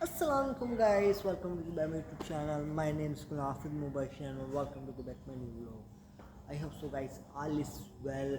Assalamu alaikum guys, welcome to my YouTube channel. My name is Kunafid Mubashir and welcome to back my new vlog. I hope so guys, all is well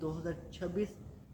2026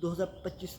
2025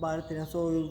1200-1300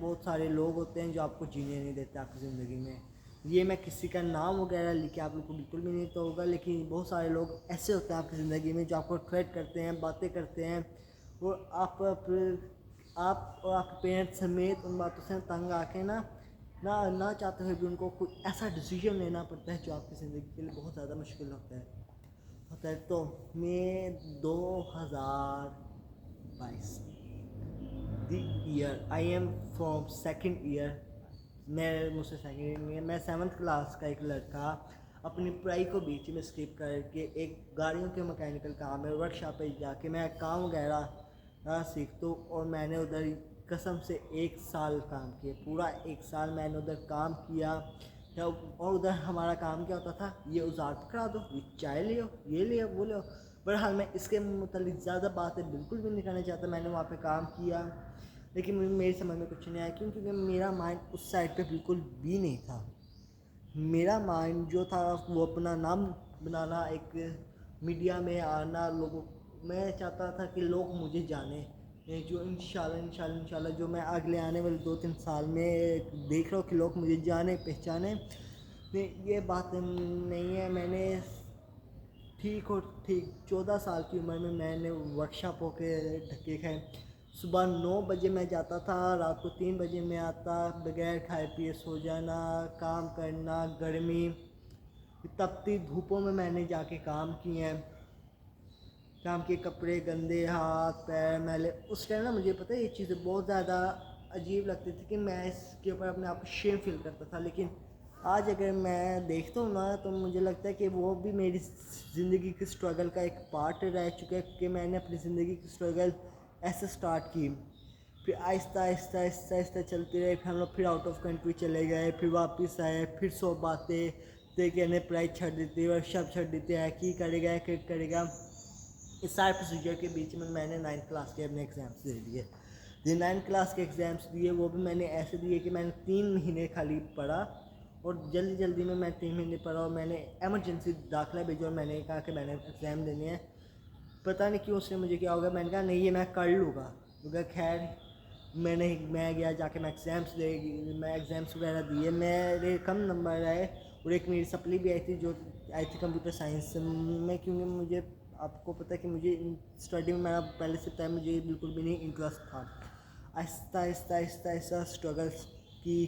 بہت سارے لوگ ہوتے ہیں جو آپ کو جینے نہیں دیتے آپ کی زندگی میں. یہ میں کسی کا نام وغیرہ لکھ کے آپ لوگ کو بالکل بھی نہیں تو ہوگا, لیکن بہت سارے لوگ ایسے ہوتے ہیں آپ کی زندگی میں جو آپ کو تھریٹ کرتے ہیں, باتیں کرتے ہیں, اور آپ اور آپ کے پیرنٹس سمیت ان باتوں سے تنگ آ کے نہ چاہتے ہوئے بھی ان کو کوئی ایسا ڈیسیژن لینا پڑتا ہے جو آپ کی زندگی کے لیے بہت زیادہ مشکل ہوتا ہے. تو میں 2022 the year I am from second year, مجھ سے سیکنڈ ایئر میں 7th کلاس کا ایک لڑکا اپنی پڑھائی کو بیچ میں اسکپ کر کے ایک گاڑیوں کے مکینیکل کام ہے ورک شاپ پہ جا کے میں کام وغیرہ سیکھتا ہوں. اور میں نے ادھر قسم سے 1 سال کام کیا, پورا 1 سال میں نے ادھر کام کیا. اور ادھر ہمارا کام کیا ہوتا تھا, یہ اوزار پکڑا دو, یہ چائے لے آؤ, یہ لے آؤ, وہ لے آؤ. بہرحال میں اس کے متعلق زیادہ باتیں بالکل بھی نہیں کرنا چاہتا. میں نے وہاں پہ کام کیا لیکن میری سمجھ میں کچھ نہیں آیا, کیونکہ میرا مائنڈ اس سائڈ پہ بالکل بھی نہیں تھا. میرا مائنڈ جو تھا وہ اپنا نام بنانا, ایک میڈیا میں آنا, لوگوں میں چاہتا تھا کہ لوگ مجھے جانیں, جو انشاءاللہ جو میں اگلے آنے والے 2-3 سال میں دیکھ رہا ہوں کہ لوگ مجھے جانیں پہچانیں. یہ بات نہیں ہے. میں نے ٹھیک 14 سال کی عمر میں نے ورک شاپوں کے دھکے کھائے. صبح 9 بجے میں جاتا تھا, رات کو 3 بجے میں آتا, بغیر کھائے پیے سو جانا, کام کرنا, گرمی تپتی دھوپوں میں نے جا کے کام کیے ہیں. کام کے کپڑے گندے, ہاتھ پیر میلے. اس ٹائم مجھے پتہ ہے یہ چیزیں بہت زیادہ عجیب لگتی تھی کہ میں اس کے اوپر اپنے آپ کو شیم فیل کرتا تھا. لیکن آج اگر میں دیکھتا ہوں تو مجھے لگتا ہے کہ وہ بھی میری زندگی کی اسٹرگل کا ایک پارٹ رہ چکا ہے, کہ میں نے اپنی زندگی کی اسٹرگل ایسے اسٹارٹ کی, پھر آہستہ چلتی رہی. پھر ہم لوگ پھر آؤٹ آف کنٹری چلے گئے, پھر واپس آئے, پھر 100 باتیں دیکھے, نے پڑھائی چھوڑ دیتی, ورک شاپ چھوڑ دیتی ہے, کی کرے گا. اس سارے پروسیجر کے بیچ میں نے 9th کلاس کے اپنے ایگزامس دے دیے. 9th کلاس کے ایگزامس دیے, وہ بھی میں نے ایسے دیے کہ میں نے 3 مہینے خالی پڑھا, اور جلدی میں 3 مہینے پڑھا, اور میں نے ایمرجنسی داخلہ بھیجا, اور میں نے کہا کہ میں نے ایگزام دینے ہیں. پتہ نہیں کیوں اس نے مجھے کیا ہوگا, میں نے کہا نہیں یہ میں کر لوں گا. خیر میں گیا جا کے میں ایگزامس وغیرہ دیے. میرے کم نمبر آئے, اور ایک میری سپلی بھی آئی تھی جو آئی تھی کمپیوٹر سائنس میں, کیونکہ مجھے آپ کو پتہ ہے کہ مجھے اسٹڈی میں میرا پہلے سے پہلے مجھے بالکل بھی نہیں انٹرسٹ تھا. آہستہ اسٹرگلس کی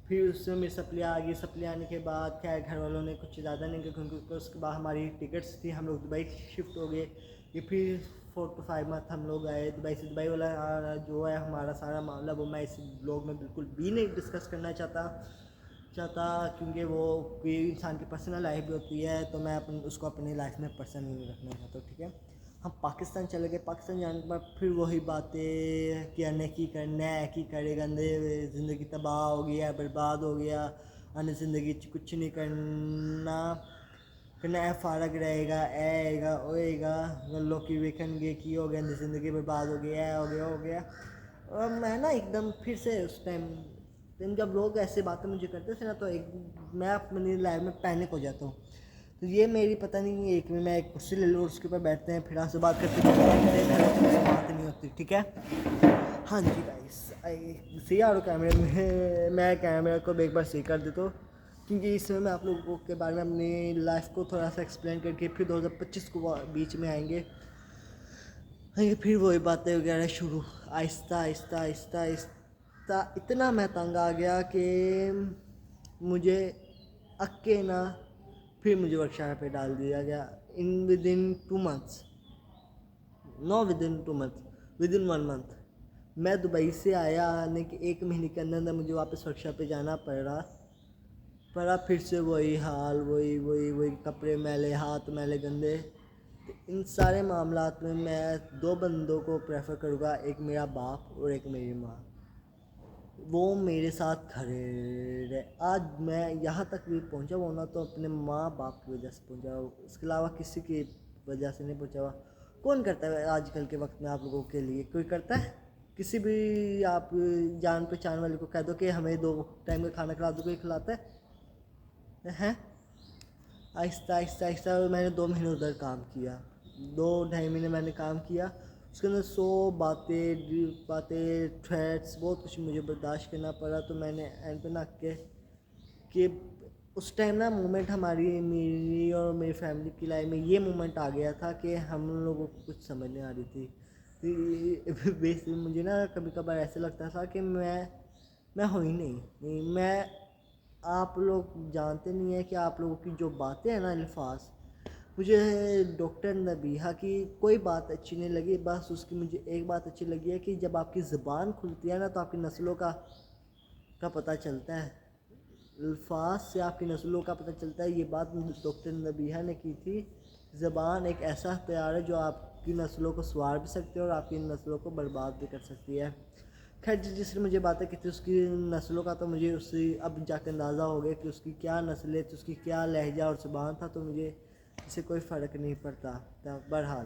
پھر اس میں میری سپلی آ گئی. سپلی آنے کے بعد خیر گھر والوں نے کچھ زیادہ نہیں کیا, کیونکہ اس کے بعد ہماری ٹکٹس تھی, ہم لوگ دبئی شفٹ ہو گئے. یہ پھر 4 to 5 منتھ ہم لوگ آئے دبئی سے. دبئی والا جو ہے ہمارا سارا معاملہ وہ میں اس بلاگ میں بالکل بھی نہیں ڈسکس کرنا چاہتا, کیونکہ وہ کوئی انسان کی پرسنل لائف بھی ہوتی ہے, تو میں اس کو اپنی لائف میں پرسنل رکھنا چاہتا ہوں. ٹھیک ہے, ہم پاکستان چلے گئے. پاکستان جانے کے بعد پھر وہی باتیں کہ کرنا ہے کی کرے گا, زندگی تباہ ہو گیا, برباد ہو گیا, زندگی کچھ نہیں کرنا ہے, فارغ رہے گا, آئے گا لوگ کی ویکن گے کی ہو گیا, زندگی برباد ہو گیا, ہو گیا. اور میں ایک دم پھر سے اس ٹائم جب لوگ ایسے باتیں مجھے کرتے تھے تو میں اپنی لائف میں پینک ہو جاتا ہوں. تو یہ میری پتہ نہیں, میں ایک کرسی لے لوں اور اس کے اوپر بیٹھتے ہیں, پھر آپ سے بات کرتے ہیں, بات نہیں ہوتی. ٹھیک ہے, ہاں جی گائس, صحیح آ رہا کیمرے میں کیمرے کو ایک بار صحیح کر دیتا ہوں, کیونکہ اس میں آپ لوگوں کے بارے میں اپنی لائف کو تھوڑا سا ایکسپلین کر کے پھر 2025 کو بیچ میں آئیں گے. پھر وہی باتیں وغیرہ شروع, آہستہ اتنا میں تنگ آ گیا کہ مجھے پھر مجھے ورک شاپ پہ ڈال دیا گیا. ودن 1 month میں دبئی سے آیا, آنے کے 1 مہینے کے اندر مجھے واپس ورک شاپ پہ جانا پڑا. پھر سے وہی حال, وہی کپڑے میلے, ہاتھ میلے, گندے. ان سارے معاملات میں 2 بندوں کو پریفر کروں گا, ایک میرا باپ اور ایک میری ماں. وہ میرے ساتھ کھڑے رہے. آج میں یہاں تک بھی پہنچا ہوا نا تو اپنے ماں باپ کی وجہ سے پہنچا ہوا, اس کے علاوہ کسی کی وجہ سے نہیں پہنچا ہوا. کون کرتا ہے آج کل کے وقت میں آپ لوگوں کے لیے؟ کوئی کرتا ہے؟ کسی بھی آپ جان پہچان والے کو کہہ دو کہ ہمیں 2 ٹائم کا کھانا کھلا دو, کوئی کھلاتا ہے؟ آہستہ میں نے 2 مہینے ادھر کام کیا, 2-2.5 مہینے میں نے کام کیا. اس کے اندر 100 باتیں تھریٹس بہت کچھ مجھے برداشت کرنا پڑا. تو میں نے اینڈ پہ نہ کہ اس ٹائم نا مومنٹ میری اور میری فیملی کی لائف میں یہ مومنٹ آ گیا تھا کہ ہم لوگوں کو کچھ سمجھ نہیں آ رہی تھی. بیسکلی مجھے نا کبھی کبھار ایسا لگتا تھا کہ میں ہوں ہی نہیں. میں آپ لوگ جانتے نہیں ہیں کہ آپ لوگوں کی جو باتیں ہیں نا الفاظ, مجھے ڈاکٹر نبیہہ کی کوئی بات اچھی نہیں لگی. بس اس کی مجھے ایک بات اچھی لگی ہے کہ جب آپ کی زبان کھلتی ہے نا تو آپ کی نسلوں کا پتہ چلتا ہے. الفاظ سے آپ کی نسلوں کا پتہ چلتا ہے. یہ بات ڈاکٹر نبیہہ نے کی تھی. زبان ایک ایسا ہتھیار ہے جو آپ کی نسلوں کو سنوار بھی سکتی ہے اور آپ کی نسلوں کو برباد بھی کر سکتی ہے. خیر جس نے مجھے باتیں کی تھی اس کی نسلوں کا تو مجھے اس سے اب جا کے اندازہ ہو گیا کہ اس کی کیا نسل ہے, اس کی کیا لہجہ اور زبان تھا. تو مجھے اس سے کوئی فرق نہیں پڑتا. بہرحال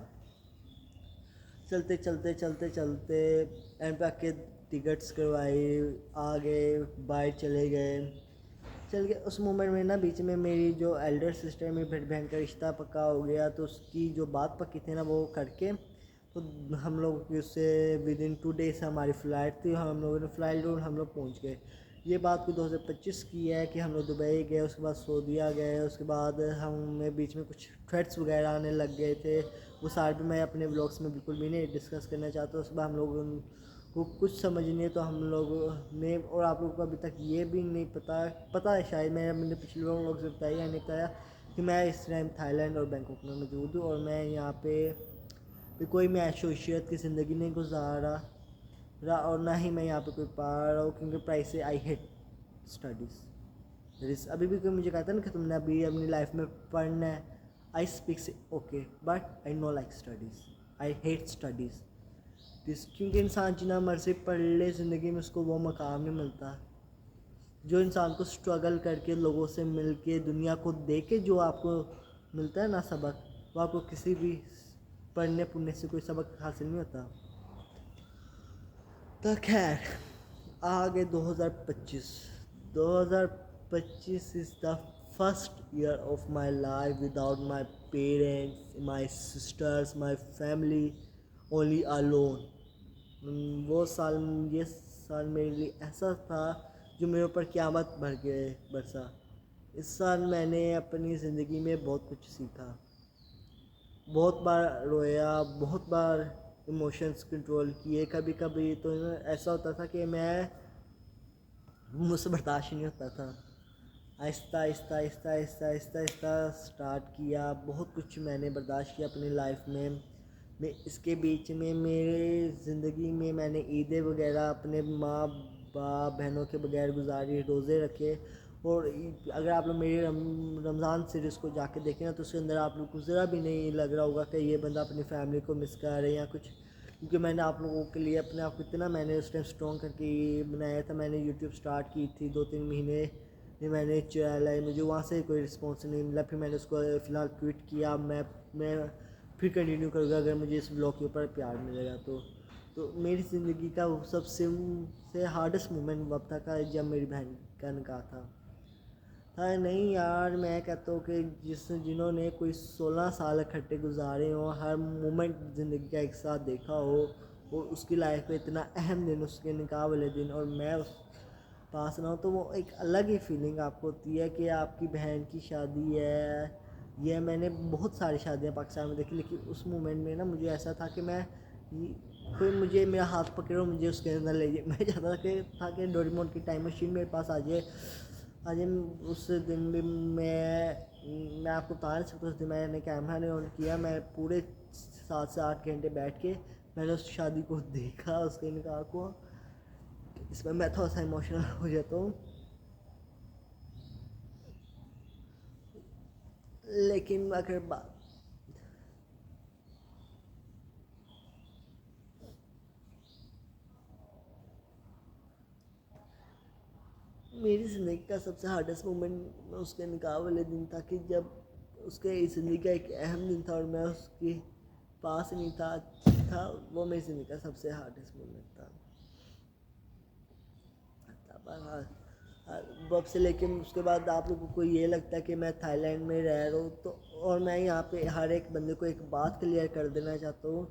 چلتے اینڈ پہ آ کے ٹکٹس کروائی, آ گئے, باہر چلے گئے. اس مومنٹ میں نا بیچ میں میری جو ایلڈر سسٹر میری بہن کا رشتہ پکا ہو گیا. تو اس کی جو بات پکی تھی نا وہ کر کے تو ہم لوگ کی اس سے ودن 2 days ہماری فلائٹ تھی. ہم لوگوں نے فلائٹ اور ہم لوگ پہنچ گئے. یہ بات کو 2025 کی ہے کہ ہم لوگ دبئی گئے, اس کے بعد سعودیہ گئے, اس کے بعد ہمیں بیچ میں کچھ تھریٹس وغیرہ آنے لگ گئے تھے. وہ سارے بھی میں اپنے بلاگس میں بالکل بھی نہیں ڈسکس کرنا چاہتا. اس کے بعد ہم لوگوں کو کچھ سمجھ نہیں ہے تو ہم لوگوں نے, اور آپ لوگوں کو ابھی تک یہ بھی نہیں پتہ ہے شاید میں نے پچھلے لوگوں سے بتایا یا نہیں بتایا کہ میں اس ٹائم تھائی لینڈ اور بینکاک میں موجود ہوں. اور میں یہاں پہ کوئی میں عیش و عشرت کی زندگی نہیں گزار رہا اور نہ ہی میں یہاں پہ کوئی پا رہا ہوں, کیونکہ پرائز سے آئی ہیٹ اسٹڈیز. ابھی بھی کوئی مجھے کہتا ہے نا کہ تم نے ابھی اپنی لائف میں پڑھنا ہے, I speaks okay but I know like studies, I hate studies. کیونکہ انسان جتنا مرضی پڑھ لے زندگی میں اس کو وہ مقام نہیں ملتا جو انسان کو اسٹرگل کر کے لوگوں سے مل کے دنیا کو دیکھ کے جو آپ کو ملتا ہے نا سبق, وہ آپ کو کسی بھی پڑھنے سے کوئی سبق حاصل نہیں ہوتا. تو خیر آگے 2025 is the first year of my life without my parents, my sisters, my family, only alone. یہ سال میرے لیے ایسا تھا جو میرے اوپر قیامت برسا. اس سال میں نے اپنی زندگی میں بہت کچھ سیکھا, بہت بار رویا, بہت بار ایموشنس کنٹرول کیے. کبھی کبھی تو ایسا ہوتا تھا کہ مجھ سے برداشت نہیں ہوتا تھا. آہستہ سٹارٹ کیا. بہت کچھ میں نے برداشت کیا اپنی لائف میں. اس کے بیچ میں میرے زندگی میں نے عیدیں وغیرہ اپنے ماں باپ بہنوں کے بغیر گزاری, روزے رکھے. اور اگر آپ لوگ میری رمضان سیریز کو جا کے دیکھیں نا تو اس کے اندر آپ لوگ کو ذرا بھی نہیں لگ رہا ہوگا کہ یہ بندہ اپنی فیملی کو مس کر رہا ہے یا کچھ, کیونکہ میں نے آپ لوگوں کے لیے اپنے آپ کو اتنا میں نے اس ٹائم اسٹرانگ کر کے بنایا تھا. میں نے یوٹیوب اسٹارٹ کی تھی 2-3 مہینے میں نے چلائی, مجھے وہاں سے کوئی رسپانس نہیں ملا. پھر میں نے اس کو فی الحال ٹویٹ کیا. میں پھر کنٹینیو کروں گا اگر مجھے اس بلاگ کے اوپر پیار ملے گا تو میری زندگی کا وہ سب سے ہارڈسٹ مومنٹ وقت تھا جب میری بہن کا نکاح تھا. نہیں یار, میں کہتا ہوں کہ جنہوں نے کوئی 16 سال اکٹھے گزارے ہوں, ہر مومنٹ زندگی کا ایک ساتھ دیکھا ہو, اور اس کی لائف میں اتنا اہم دن اس کے نکاح والے دن اور میں اس پاس نہ ہوں, تو وہ ایک الگ ہی فیلنگ آپ کو ہوتی ہے کہ آپ کی بہن کی شادی ہے. یہ میں نے بہت ساری شادیاں پاکستان میں دیکھی, لیکن اس مومنٹ میں نا مجھے ایسا تھا کہ کوئی مجھے میرا ہاتھ پکڑے اور مجھے اس کے اندر لے جائے. میں چاہتا تھا کہ ڈوریمون کی ٹائم مشین میرے پاس آ جائے. اس دن بھی میں آپ کو بتا نہیں سکتا. اس دن میں نے کیمرہ نے آن کیا, میں پورے 7 سے 8 گھنٹے بیٹھ کے میں نے اس شادی کو دیکھا, اس کے نکاح کو. اس میں تھوڑا سا ایموشنل ہو جاتا ہوں, لیکن اگر میری زندگی کا سب سے ہارڈسٹ مومنٹ اس کے نکاح والے دن تھا کہ جب اس کے زندگی کا ایک اہم دن تھا اور میں اس کے پاس نہیں تھا. وہ میری زندگی کا سب سے ہارڈسٹ مومنٹ تھا. وب سے لیکن اس کے بعد آپ لوگوں کو یہ لگتا ہے کہ میں تھائی لینڈ میں رہ رہا ہوں, تو اور میں یہاں پہ ہر ایک بندے کو ایک بات کلیئر کر دینا چاہتا ہوں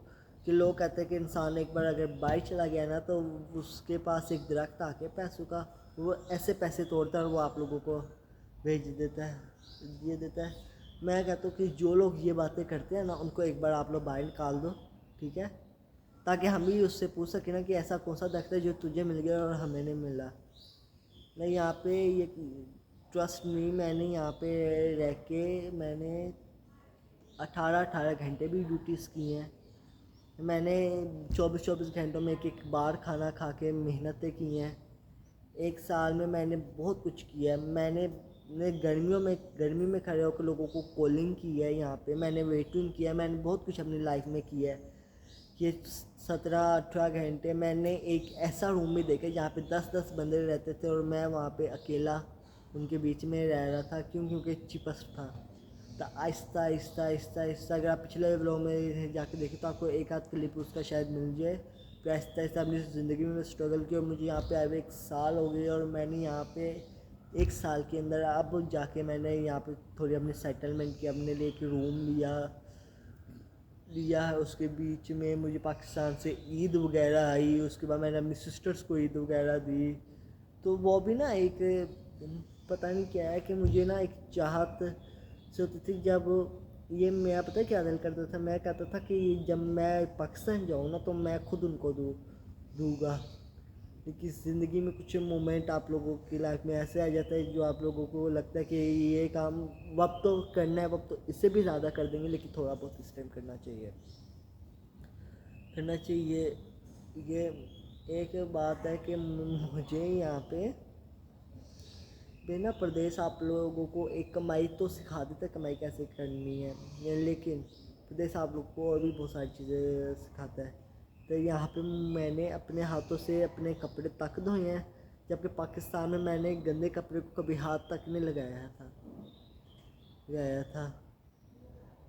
کہ لوگ کہتے ہیں کہ انسان ایک بار اگر باہر چلا گیا نا تو اس کے پاس ایک درخت آ کے پیسوں کا وہ ایسے پیسے توڑتا ہے اور وہ آپ لوگوں کو بھیج دیتا ہے یہ دیتا ہے. میں کہتا ہوں کہ جو لوگ یہ باتیں کرتے ہیں نا ان کو ایک بار آپ لوگ باہر نکال دو, ٹھیک ہے, تاکہ ہم بھی اس سے پوچھ سکیں نا کہ ایسا کون سا درخت ہے جو تجھے مل گیا اور ہمیں نہیں ملا. میں یہاں پہ یہ ٹرسٹ می, میں نے یہاں پہ رہ کے میں نے 18 گھنٹے بھی ڈیوٹیز کی ہیں. میں نے 24 گھنٹوں میں ایک بار کھانا کھا کے محنتیں کی ہیں. ایک سال میں نے بہت کچھ کیا ہے. میں نے گرمی میں کھڑے ہو کے لوگوں کو کالنگ کی ہے. یہاں پہ میں نے ویٹنگ کیا ہے. میں نے بہت کچھ اپنی لائف میں کیا ہے. یہ 17-18 گھنٹے میں نے ایک ایسا روم بھی دیکھا جہاں پہ 10 بندے رہتے تھے اور میں وہاں پہ اکیلا ان کے بیچ میں رہ رہا تھا. کیونکہ چپس تھا. تو آہستہ اگر آپ پچھلے ولاگ میں جا کے دیکھیں تو آپ کو ایک آدھ کلپ اس کا شاید مل جائے. پھر آہستہ اپنی زندگی میں اسٹرگل کیا اور مجھے یہاں پہ آئے ہوئے 1 سال ہو گئی. اور میں نے یہاں پہ 1 سال کے اندر اب جا کے میں نے یہاں پہ تھوڑی اپنی سیٹلمنٹ کی, اپنے لیے ایک روم لیا ہے. اس کے بیچ میں مجھے پاکستان سے عید وغیرہ آئی. اس کے بعد میں نے اپنی سسٹرس کو عید وغیرہ دی. تو وہ بھی نا ایک پتہ نہیں کیا ہے کہ مجھے نا ایک چاہت سے ہوتی تھی. جب یہ میں پتہ کیا دل کرتا تھا, میں کہتا تھا کہ جب میں پاکستان جاؤں نا تو میں خود ان کو دوں گا. کیونکہ زندگی میں کچھ مومنٹ آپ لوگوں کی لائف میں ایسے آ جاتا ہے جو آپ لوگوں کو لگتا ہے کہ یہ کام وقت تو کرنا ہے, وقت تو اس سے بھی زیادہ کر دیں گے لیکن تھوڑا بہت اس ٹائم کرنا چاہیے. یہ ایک بات ہے کہ مجھے یہاں پہ نا پردیس آپ لوگوں کو ایک کمائی تو سکھا دیتا ہے کمائی کیسے کرنی ہے, لیکن پردیس آپ لوگ کو اور بھی بہت ساری چیزیں سکھاتا ہے. تو یہاں پہ میں نے اپنے ہاتھوں سے اپنے کپڑے تک دھوئے ہیں, جبکہ پاکستان میں نے گندے کپڑے کو کبھی ہاتھ تک نہیں لگایا تھا.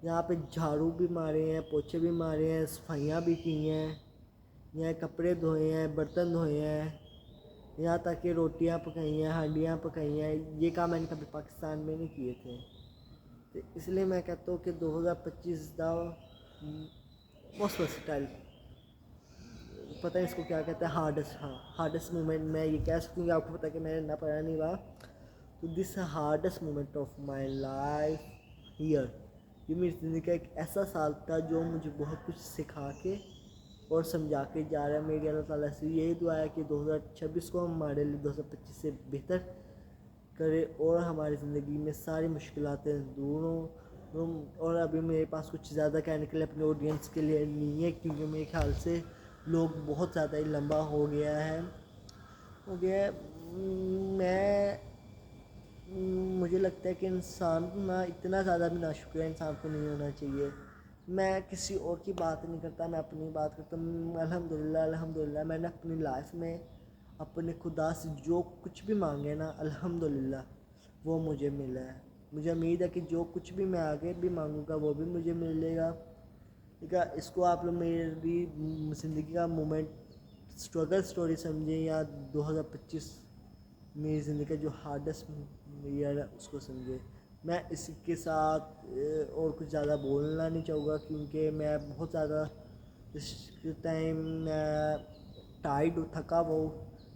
یہاں پہ جھاڑو بھی مارے ہیں, پوچھے بھی مارے ہیں, صفائیاں بھی کی ہیں, یہاں کپڑے دھوئے ہیں, برتن دھوئے ہیں, یہاں تک کہ روٹیاں پکائی ہیں, ہانڈیاں پکائی ہیں. یہ کام میں نے کبھی پاکستان میں نہیں کیے تھے. تو اس لیے میں کہتا ہوں کہ 2025 دا موسٹ ورسٹائل, پتہ ہے اس کو کیا کہتے ہیں, ہارڈسٹ مومنٹ. میں یہ کہہ سکوں کہ آپ کو پتہ ہے کہ میں نے نہ پڑھا نہیں ہوا. تو this hardest moment of my life here. یہ میری زندگی کا ایک ایسا سال تھا جو مجھے بہت کچھ سکھا کے اور سمجھا کے جا رہا ہے. میری اللہ تعالیٰ سے یہی دعا ہے کہ 2026 کو ہمارے لیے 2025 سے بہتر کرے اور ہماری زندگی میں ساری مشکلاتیں دور ہوں. اور ابھی میرے پاس کچھ زیادہ کہنے کے لیے اپنے آڈینس کے لیے نہیں ہے, کیونکہ میرے خیال سے لوگ بہت زیادہ ہی لمبا ہو گیا ہے. مجھے لگتا ہے کہ انسان نا اتنا زیادہ بھی ناشکرا انسان کو نہیں ہونا چاہیے. میں کسی اور کی بات نہیں کرتا, میں اپنی بات کرتا ہوں. الحمدللہ میں نے اپنی لائف میں اپنے خدا سے جو کچھ بھی مانگے نا الحمدللہ وہ مجھے ملا ہے. مجھے امید ہے کہ جو کچھ بھی میں آگے بھی مانگوں گا وہ بھی مجھے ملے گا. ٹھیک ہے, اس کو آپ لوگ میری زندگی کا مومنٹ اسٹرگل سٹوری سمجھیں یا 2025 میری زندگی کا جو ہارڈسٹ ایئر ہے اس کو سمجھے. میں اس کے ساتھ اور کچھ زیادہ بولنا نہیں چاہوں گا, کیونکہ میں بہت زیادہ اس ٹائم ٹائرڈ تھکا ہوا ہوں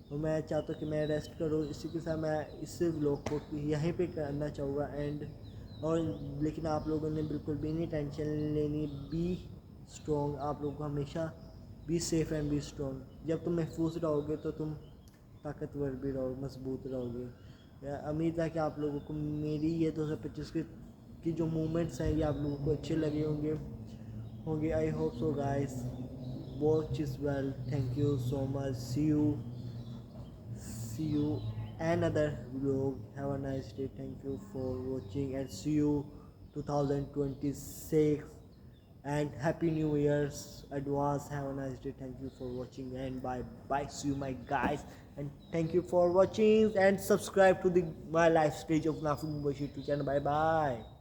اور میں چاہتا ہوں کہ میں ریسٹ کروں. اسی کے ساتھ میں اس ولاگ کو یہیں پہ کرنا چاہوں گا اینڈ. اور لیکن آپ لوگوں نے بالکل بھی نہیں ٹینشن لینی. بی اسٹرانگ, آپ لوگوں کو ہمیشہ be safe and be strong. جب تم محفوظ رہو گے تو تم طاقتور بھی رہو, مضبوط رہو گے. امید ہے کہ آپ لوگوں کو میری یہ 2025 کی جو مومنٹس ہیں یہ آپ لوگوں کو اچھے لگے ہوں گے. I hope so guys. Watch as well. Thank you so much. See you another vlog. Have a nice day. Thank you for watching and see you 2026 and happy new year's advance. Have a nice day. Thank you for watching and bye. See you my guys, and thank you for watching and subscribe to my live stage of Nafik Mubashir channel. Bye.